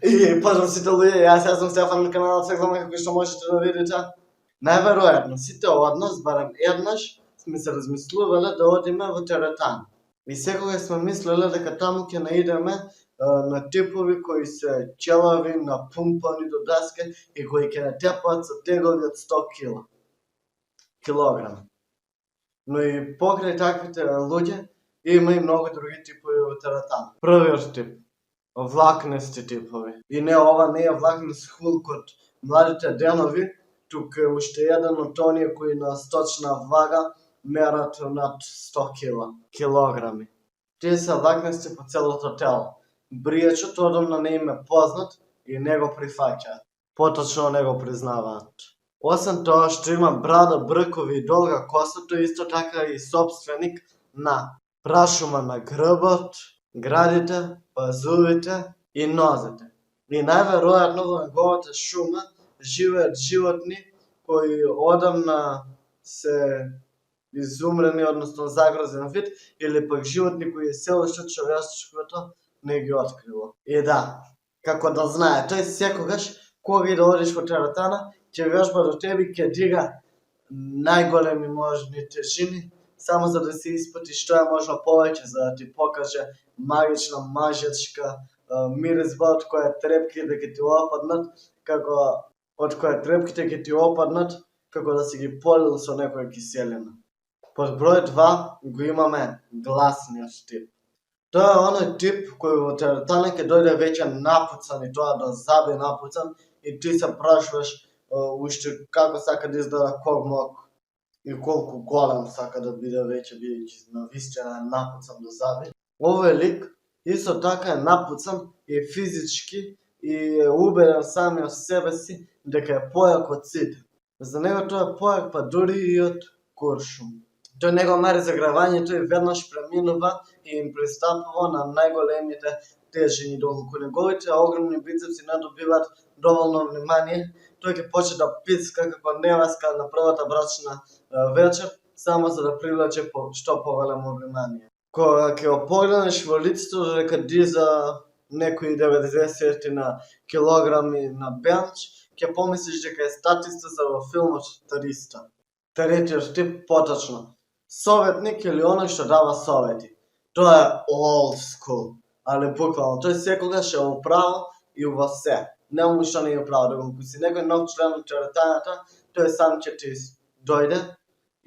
И пожам сите луѓе, јас сум Стефан на каналот Секзама, како што можете да видите. Најверојатно сите од нас барем еднаш сме се размислувале да одиме во теретана. И секогаш сме мислеле дека таму ќе наидеме на типови кои се челави, напумпани до даске и кои ќе не тепаат со тегови од 100 килограми. Но и покрај таквите луѓе има и многу други типови во теретана. Првиот тип влакнести типови. И не, ова не е влакнест хулк од младите денови, тук е уште еден од оние кои на сточна вага мерат над 100 килограми. Тие се влакнести по целото тело. Бријачот одамна не им е познат и не го прифаќаат. Поточно не го признаваат. Освен тоа што има брада, бркови и долга коса, тој исто така и собственик на прашума на грбот, градите, пазувите и нозете. И најверојатно во неговата шума живеат животни кои одамна се изумрени, односно загрозен вид, или пак животни кои се уште човечеството не ги открило. И да, како да знае, тој секогаш кога и да одиш во теретана, ќе вежба до тебе, ќе дига најголеми можни тежини, само за да се испити што е можно повеќе, за да ти покаже магична, мажечка миризба од која трепки да ќе ти опаднат, како од која трепките ќе ти опаднат, како да си ги полил со некоја киселина. Под број 2 го имаме гласниот тип. Тоа е оној тип кој во теретана ќе дојде веќе напуцан, и тоа да заби напуцан, и ти се прашуваш уште како сака да изгледа когмок и колку голем сака да биде веќе, бидејќи навистина е напуцан до заби. Овој лик исто така е напуцан и физички и е убеден самиот себе си дека е појак од сите. За него тоа е појак па дури и од куршум. Тој не го мери загревањето и веднаш преминува и им пристапува на најголемите тежини. Доколку неговите огромни бицепси не добиваат доволно внимание, тој ќе почне да пицка како невеска на првата брачна вечер, само за да привлече што поголемо внимание. Кога ќе го погледнеш во лицето дека диза некои 90 на килограми на бенч, ќе помислиш дека е статиста за во филмот 300. Третиот тип поточно советник или оној што дава совети. Тоа е old school, али буквално тој секогаш е управо и во се. Нема што не е управо, доколку си некој нов член од теретаната, тој сам ќе ти дојде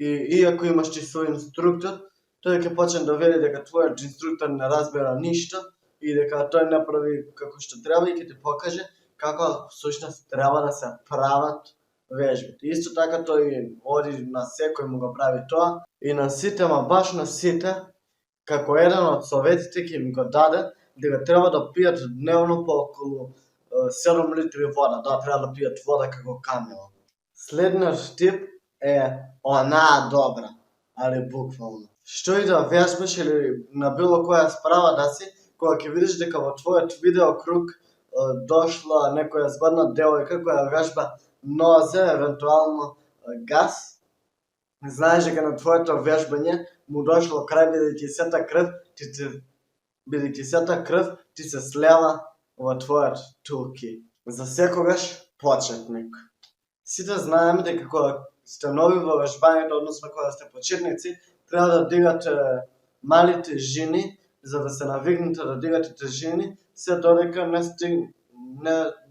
и иако имаш ти свој инструктор, тој ќе почне да види дека твојот инструктор не разбира ништо и дека тој не прави како што треба и ќе ти покаже како всушност треба да се прават вежбите. Исто така тој оди на секој му го прави тоа и на сите, ма баш на сите, како еден од советите ќе им го даде дека треба да пијат дневно по околу 7 литри вода. Да, треба да пијат вода како камила. Следниот тип е онаа добра, али буквално. Што и да вежбаш или на било која справа да си, кога ќе видиш дека во твојот видеокруг дошла некоја згодна девојка која вежба нозе, евентуално газ, знаеш дека на твоето вежбање му дошло крај, бидејќи сета крв ти се слева во твојот тулки. За секогаш почетник. Сите знаеме дека кога сте нови во вежбањето, односно кога сте почетници, треба да дигате мали тежини, за да се навигнете да дигате тежини, се додека не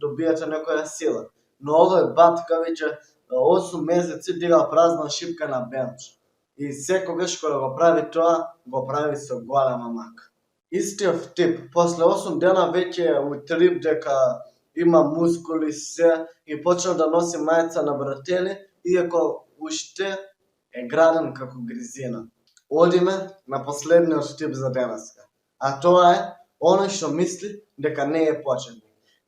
добиете некоја сила. Но овој батка веќе 8 месеци дига празна шипка на бенч. И секогаш кога го прави тоа, го прави со голема мака. Истиот тип, после 8 дена веќе утрип дека има мускули се и почна да носи мајца на братели, иако уште е граден како гризина. Одиме на последниот тип за денеска. А тоа е оној што мисли дека не е почетник.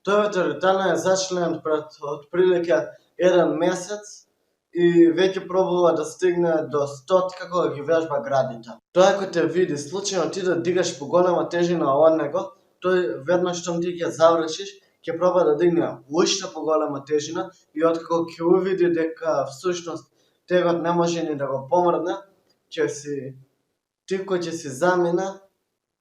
Тој во теретана е зачленет пред отприлike 1 месец и веќе пробува да стигне до 100 кога ги вежба градите. Тој ако те види случајно ти да дигаш поголема тежина од него, тој веднаш штом ти ќе завршиш, ќе проба да дигне уште поголема тежина и откако ќе увиди дека всушност тегот не може ни да го помрдне, тивко ќе си замине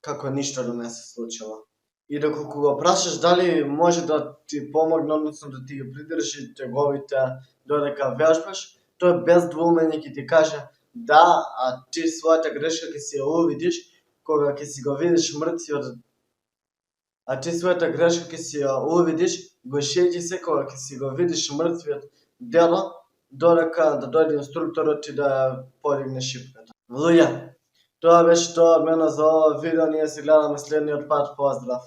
како ништо да не се случило. И доколку го прашаш дали може да ти помогне, односно да ти ги придржи теговите додека вежбаш, тој бездвоумно ќе ти каже да, а ти својата грешка ќе си ја увидиш кога ќе си го видиш мртвиот, а ти својата грешка ќе си ја увидиш, го шејќи се кога ќе си го видиш мртвиот дело, додека да дојде инструкторот и да ја подигне шипката. Луѓе, тоа беше тоа од мене за ова видео, ние се гледаме следниот пат, поздрав!